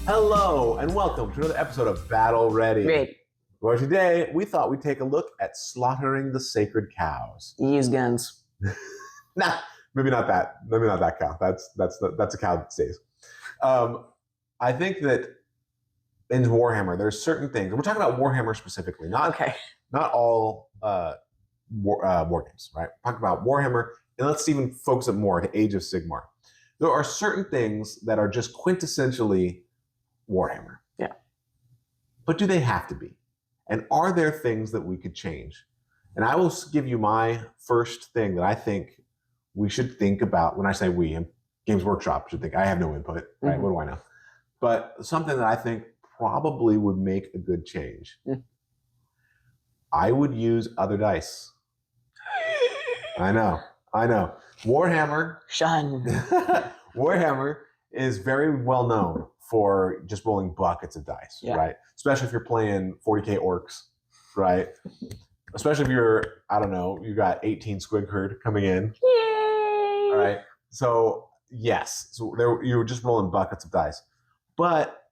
Hello and welcome to another episode of Battle Ready. Great. Where today we thought we'd take a look at slaughtering the sacred cows. Use guns. Nah, maybe not that. Maybe not that cow. That's a cow that stays. I think that in Warhammer, there's certain things. We're talking about Warhammer specifically, not all war games, right? We're talking about Warhammer, and let's even focus it more to Age of Sigmar. There are certain things that are just quintessentially Warhammer. Yeah. But do they have to be? And are there things that we could change? And I will give you my first thing that I think we should think about. When I say we, Games Workshop should think. I have no input, right? Mm-hmm. What do I know? But something that I think probably would make a good change. I would use other dice. I know. Warhammer. Shun. Warhammer is very well known for just rolling buckets of dice, right? Especially if you're playing 40k orcs, right? Especially if you're, I don't know, you got 18 squig herd coming in. Yay! All right. So, yes. So you're just rolling buckets of dice. But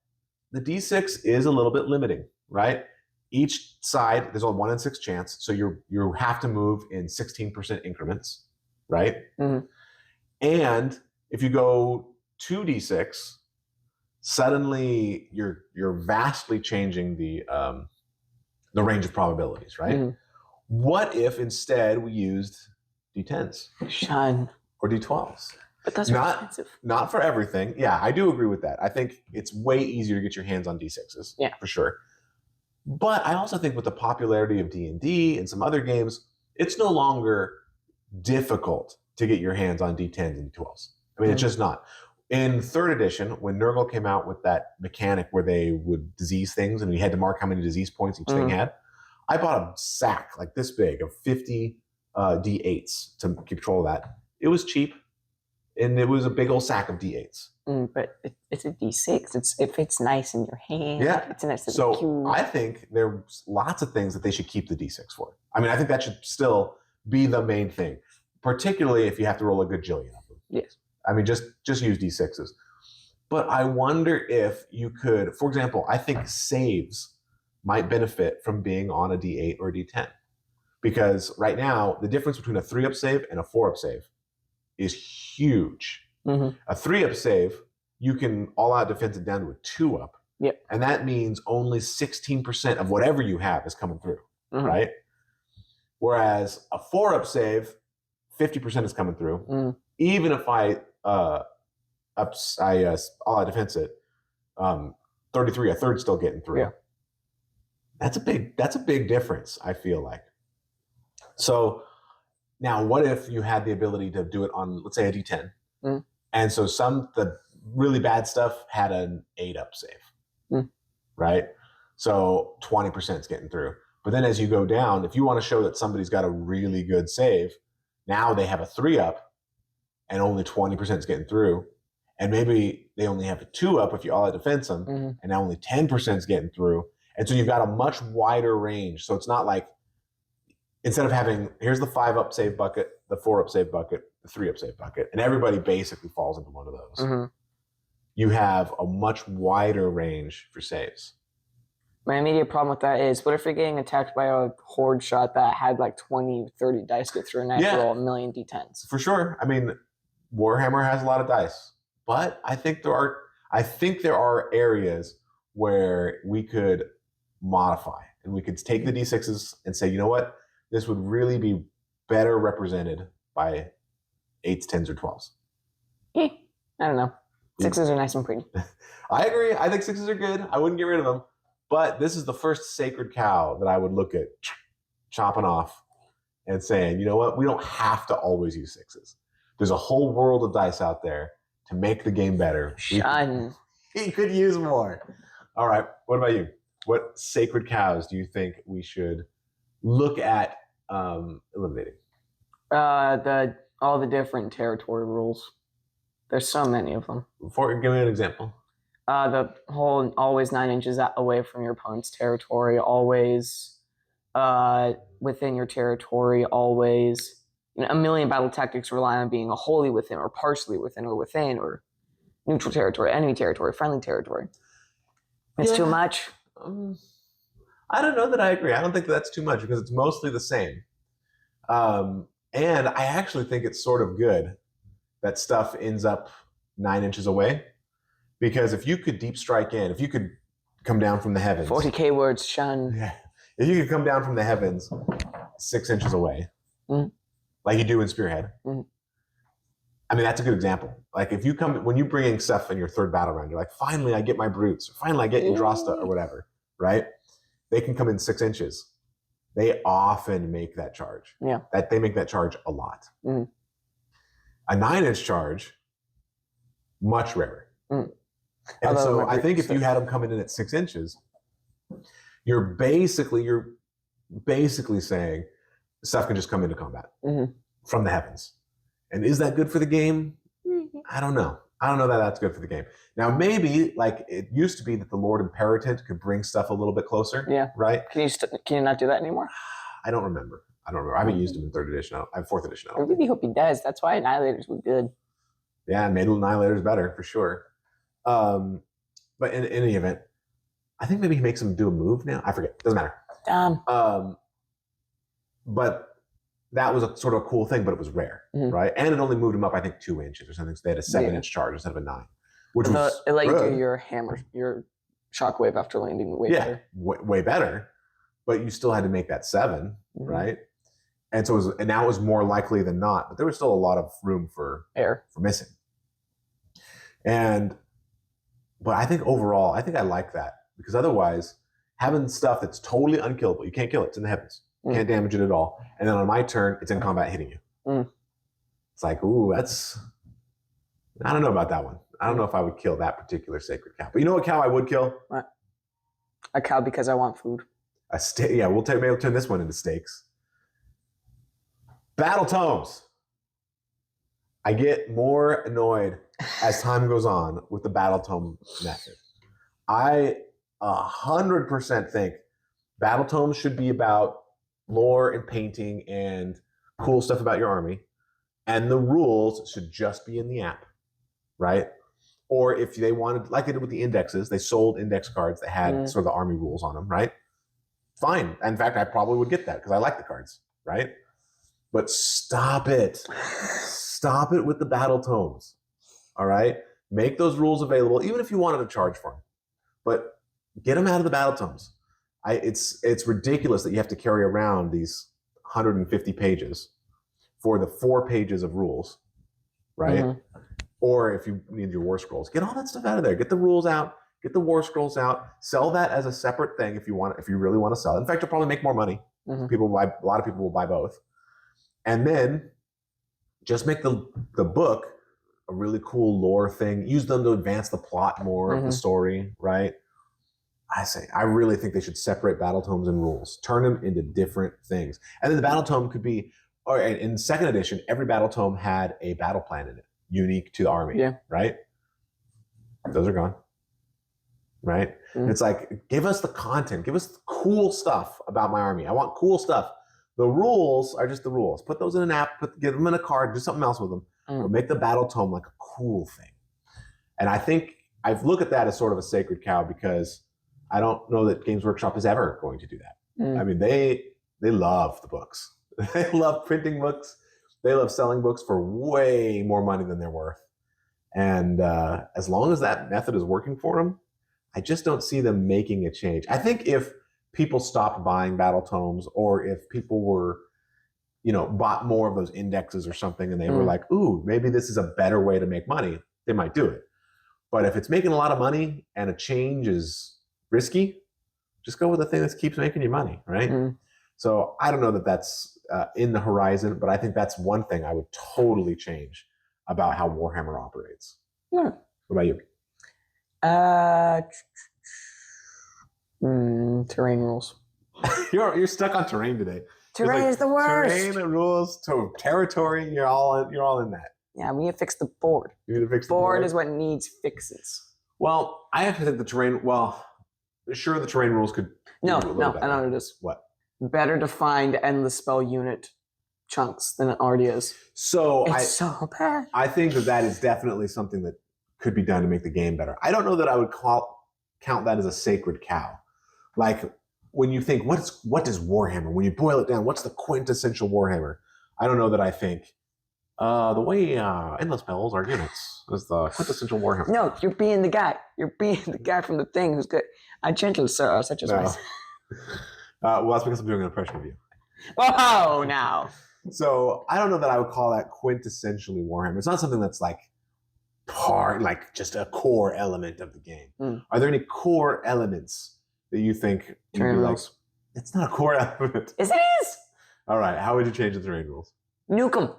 the D6 is a little bit limiting, right? Each side, there's a 1 in 6 chance. So you have to move in 16% increments, right? Mm-hmm. And if you go 2d6, suddenly you're vastly changing the range of probabilities, right? Mm-hmm. What if instead we used d10s? Shun. Or d12s? But those are expensive. Not for everything. Yeah, I do agree with that. I think it's way easier to get your hands on d6s, for sure. But I also think with the popularity of D&D and some other games, it's no longer difficult to get your hands on d10s and d12s. I mean, it's just not. In 3rd edition, when Nurgle came out with that mechanic where they would disease things and you had to mark how many disease points each thing had, I bought a sack like this big of 50 D8s to keep control of that. It was cheap, and it was a big old sack of D8s. But it's a D6. It fits nice in your hand. Yeah. It's a nice little cube. I think there's lots of things that they should keep the D6 for. I mean, I think that should still be the main thing, particularly if you have to roll a good jillion of them. Yes. I mean, just use D6s. But I wonder if you could, for example, I think saves might benefit from being on a D8 or a D10. Because right now, the difference between a 3-up save and a 4-up save is huge. Mm-hmm. A 3-up save, you can all-out defense it down to a 2-up. Yep. And that means only 16% of whatever you have is coming through, right? Whereas a 4-up save, 50% is coming through. Even if I all-out defense it, 33, a third still getting through. Yeah. That's a big difference, I feel like. So now what if you had the ability to do it on, let's say, a D10? And so the really bad stuff had an 8-up save, right? So 20% is getting through. But then as you go down, if you want to show that somebody's got a really good save, now they have a 3-up and only 20% is getting through. And maybe they only have a 2-up if you all out defense them, and now only 10% is getting through. And so you've got a much wider range. So it's not like, instead of having, here's the 5-up save bucket, the 4-up save bucket, the 3-up save bucket, and everybody basically falls into one of those. You have a much wider range for saves. My immediate problem with that is, what if you're getting attacked by a horde shot that had like 20, 30 dice go through and I have to roll a million D10s? For sure. I mean, Warhammer has a lot of dice, but I think there are areas where we could modify, and we could take the D6s and say, you know what, this would really be better represented by 8s, 10s, or 12s. I don't know. 6s are nice and pretty. I agree. I think 6s are good. I wouldn't get rid of them. But this is the first sacred cow that I would look at chopping off and saying, you know what, we don't have to always use 6s. There's a whole world of dice out there to make the game better. Shun. We could use more. All right. What about you? What sacred cows do you think we should look at eliminating? All the different territory rules. There's so many of them. Give me an example. The whole always 9 inches away from your opponent's territory, always within your territory, always. A million battle tactics rely on being wholly within, or partially within, or neutral territory, enemy territory, friendly territory. It's too much. I don't know that I agree. I don't think that's too much because it's mostly the same. And I actually think it's sort of good that stuff ends up 9 inches away. Because if you could deep strike in, if you could come down from the heavens. 40K words, Sean. Yeah. If you could come down from the heavens 6 inches away, like you do in Spearhead. I mean, that's a good example. Like if you come, when you bring in stuff in your third battle round, you're like, finally I get my brutes, or finally I get Indrasta or whatever, right? They can come in 6 inches. They often make that charge. Yeah. They make that charge a lot. A 9-inch charge, much rarer. And so I think if you had them coming in at 6 inches, you're basically saying stuff can just come into combat from the heavens. And is that good for the game? I don't know. I don't know that that's good for the game. Now, maybe like it used to be that the Lord Imperatant could bring stuff a little bit closer. Yeah. Right? Can you not do that anymore? I don't remember. I haven't used them in 3rd edition. I have 4th edition. I really hope he does. That's why Annihilators were good. Yeah, made Annihilators better for sure. But in any event, I think maybe he makes him do a move now. I forget. Doesn't matter. But that was a sort of a cool thing, but it was rare, right? And it only moved him up, I think, 2 inches or something. So they had a 7-inch charge instead of a 9, which was it let you do your hammer, your shockwave after landing way better. Way better. But you still had to make that 7, right? And so now it was more likely than not, but there was still a lot of room for air for missing. But I think overall, I think I like that because otherwise, having stuff that's totally unkillable, you can't kill it. It's in the heavens. You can't damage it at all. And then on my turn, it's in combat hitting you. It's like, ooh, I don't know about that one. I don't know if I would kill that particular sacred cow. But you know what cow I would kill? What? A cow because I want food. A steak. Yeah, we'll turn this one into steaks. Battle tomes. I get more annoyed as time goes on with the battle tome method. I 100% think battle tomes should be about lore and painting and cool stuff about your army, and the rules should just be in the app, right? Or if they wanted, like they did with the indexes, they sold index cards that had sort of the army rules on them, right? Fine. In fact, I probably would get that because I like the cards, right? But stop it. Stop it with the battle tomes. All right? Make those rules available, even if you wanted to charge for them. But get them out of the battle tomes. It's ridiculous that you have to carry around these 150 pages for the 4 pages of rules, right? Or if you need your war scrolls, get all that stuff out of there. Get the rules out. Get the war scrolls out. Sell that as a separate thing if you really want to sell it. In fact, you'll probably make more money. A lot of people will buy both. And then just make the book a really cool lore thing. Use them to advance the plot more of the story, right? I really think they should separate battle tomes and rules. Turn them into different things. And then the battle tome could be, or in 2nd edition, every battle tome had a battle plan in it, unique to the army, right? Those are gone, right? It's like, give us the content. Give us the cool stuff about my army. I want cool stuff. The rules are just the rules. Put those in an app, give them in a card, do something else with them. But make the battle tome like a cool thing. And I think I've looked at that as sort of a sacred cow because I don't know that Games Workshop is ever going to do that. I mean, they love the books. They love printing books. They love selling books for way more money than they're worth. And as long as that method is working for them, I just don't see them making a change. I think if people stopped buying battle tomes, or if people were, bought more of those indexes or something, and they were like, ooh, maybe this is a better way to make money, they might do it. But if it's making a lot of money and a change is risky, just go with the thing that keeps making you money, right? So I don't know that that's in the horizon, but I think that's one thing I would totally change about how Warhammer operates. What about you? Terrain rules. You're stuck on terrain today. Terrain is the worst. Terrain rules, territory. You're all in that. Yeah, we need to fix the board. You need to fix the board is what needs fixes. Well, I have to think the terrain. Well, sure, the terrain rules could. No, I know what it is. What? Better defined endless spell unit chunks than it already is. So it's so bad. I think that is definitely something that could be done to make the game better. I don't know that I would call count that as a sacred cow. Like when you think, what does Warhammer? When you boil it down, what's the quintessential Warhammer? I don't know that I think the way endless spells are units is the quintessential Warhammer. No, you're being the guy. You're being the guy from the thing who's good. I gentle sir, such as myself. Well, that's because I'm doing an impression of you. Whoa, now. So I don't know that I would call that quintessentially Warhammer. It's not something that's like just a core element of the game. Are there any core elements that you think terrain rules? It's not a core element. Yes, it is. All right. How would you change the terrain rules? Nuke them.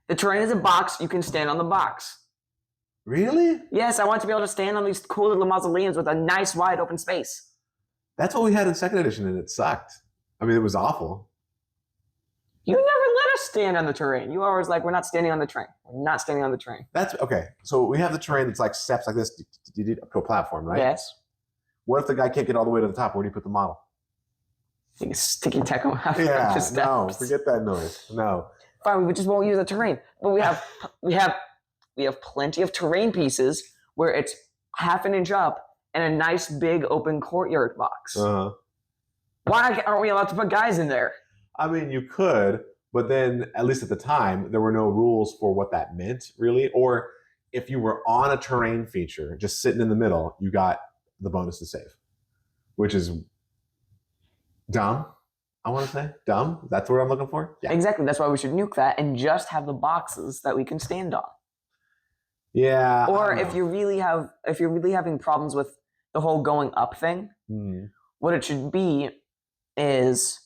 The terrain is a box. You can stand on the box. Really? Yes, I want to be able to stand on these cool little mausoleums with a nice wide open space. That's what we had in 2nd edition, and it sucked. I mean, it was awful. You never let us stand on the terrain. You always like, we're not standing on the train. We're not standing on the train. That's okay. So we have the terrain that's like steps like this up to a platform, right? Yes. What if the guy can't get all the way to the top? Where do you put the model? You can sticky tack them out. Yeah, no, forget that noise. No. Fine, we just won't use the terrain. But we have plenty of terrain pieces where it's half an inch up and a nice big open courtyard box. Why aren't we allowed to put guys in there? I mean, you could, but then at least at the time, there were no rules for what that meant, really. Or if you were on a terrain feature, just sitting in the middle, you got the bonus to save, which is dumb. I want to say dumb. That's what I'm looking for. Yeah. Exactly. That's why we should nuke that and just have the boxes that we can stand on. Yeah. Or if you're really having problems with the whole going up thing, what it should be is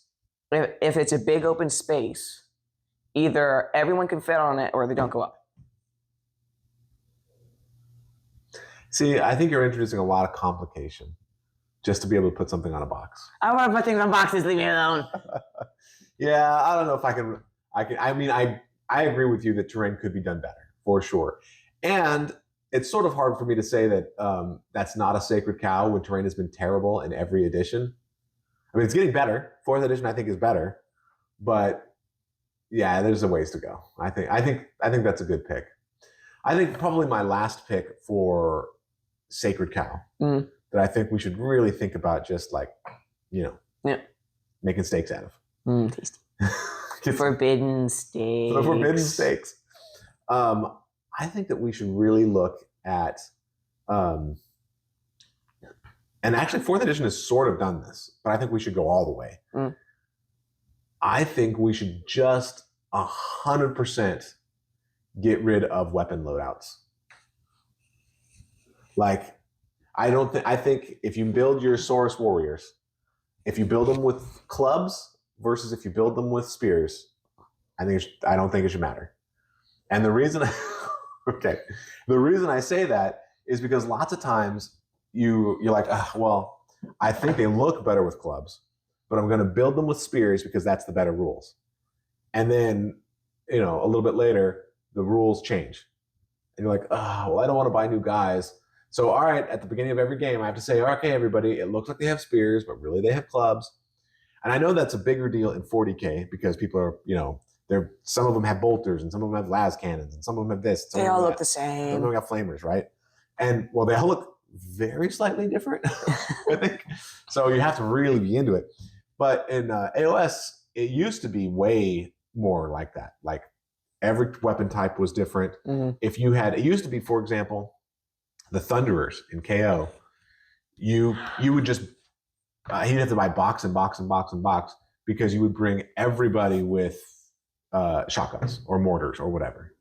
if it's a big open space, either everyone can fit on it or they don't go up. See, I think you're introducing a lot of complication just to be able to put something on a box. I want to put things on boxes. Leave me alone. Yeah, I don't know if I can. I mean, I agree with you that terrain could be done better for sure, and it's sort of hard for me to say that that's not a sacred cow when terrain has been terrible in every edition. I mean, it's getting better. 4th edition, I think, is better, but yeah, there's a ways to go. I think that's a good pick. I think probably my last pick for sacred cow that I think we should really think about, just like, making steaks out of. Tasty. Forbidden steaks. Forbidden steaks. I think that we should really look at, and actually 4th edition has sort of done this, but I think we should go all the way. I think we should just 100% get rid of weapon loadouts. Like, I think if you build your Saurus warriors, if you build them with clubs versus if you build them with spears, I don't think it should matter. And the reason I say that is because lots of times you're like, well, I think they look better with clubs, but I'm going to build them with spears because that's the better rules. And then, a little bit later, the rules change. And you're like, well, I don't want to buy new guys. So, all right, at the beginning of every game, I have to say, okay, everybody, it looks like they have spears, but really they have clubs. And I know that's a bigger deal in 40K because people are, some of them have bolters and some of them have las cannons and some of them have this. They all look the same. Some of them got flamers, right? And, well, they all look very slightly different, I think. So you have to really be into it. But in AOS, it used to be way more like that. Like, every weapon type was different. If you had, it used to be, for example, the Thunderers in KO, you would just, you'd have to buy box and box and box and box because you would bring everybody with shotguns or mortars or whatever.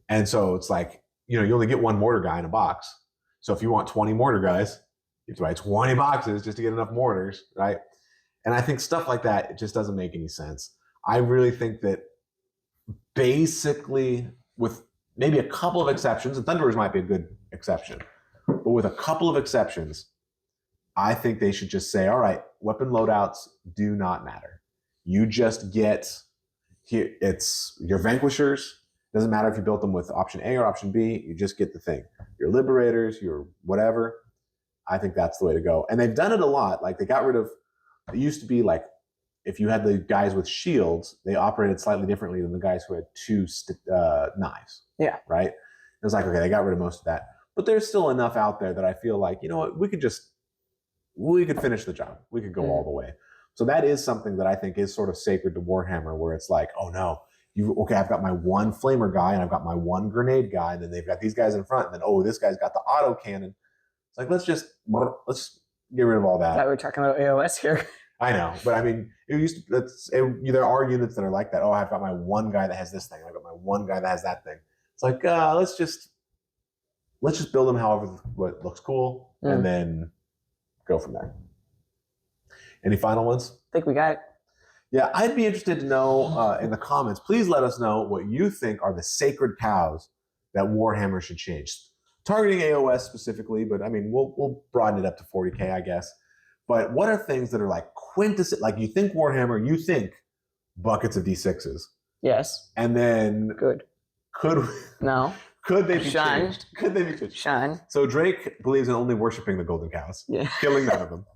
And so it's like, you only get one mortar guy in a box. So if you want 20 mortar guys, you have to buy 20 boxes just to get enough mortars, right? And I think stuff like that, it just doesn't make any sense. I really think that basically, with maybe a couple of exceptions, and Thunderers might be a good exception, but with a couple of exceptions, I think they should just say, all right, weapon loadouts do not matter. You just get, here, it's your Vanquishers. Doesn't matter if you built them with option A or option B, you just get the thing. Your Liberators, your whatever. I think that's the way to go. And they've done it a lot. Like, they got rid of, it used to be like, if you had the guys with shields, they operated slightly differently than the guys who had two knives. Yeah. Right? It was like, okay, they got rid of most of that. But there's still enough out there that I feel like, you know what, we could just we could finish the job. We could go all the way. So that is something that I think is sort of sacred to Warhammer, where it's like, oh no, okay, I've got my one flamer guy and I've got my one grenade guy, and then they've got these guys in front, and then this guy's got the auto cannon. It's like let's get rid of all that. I thought we were talking about AOS here. I know, but I mean, there are units that are like that. Oh, I've got my one guy that has this thing. I've got my one guy that has that thing. It's like let's just build them however what looks cool, and then go from there. Any final ones? I think we got it. Yeah, I'd be interested to know in the comments. Please let us know what you think are the sacred cows that Warhammer should change. Targeting AOS specifically, but I mean, we'll broaden it up to 40K, I guess. But what are things that are like quintessential? Like you think Warhammer, you think buckets of D6s. Yes. And then good. Could they be changed? Could they be changed? Shine. So Drake believes in only worshiping the golden cows. Yeah. Killing none of them.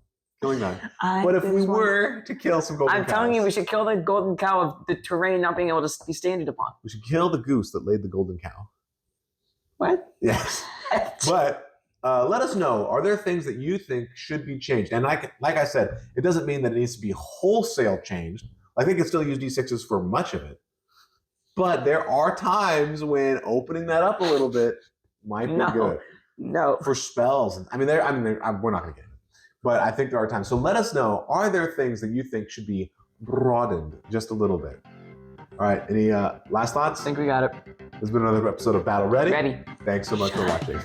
Killing none. But if we were to kill some golden cows. I'm telling you, we should kill the golden cow of the terrain not being able to be standed upon. We should kill the goose that laid the golden cow. What? Yes. But let us know, are there things that you think should be changed? And like I said, it doesn't mean that it needs to be wholesale changed. I think it can still use D6s for much of it. But there are times when opening that up a little bit might be good. No. For spells. We're not going to get it. But I think there are times. So let us know, are there things that you think should be broadened just a little bit? All right. Any last thoughts? I think we got it. This has been another episode of Battle Ready. Ready. Thanks so much for watching.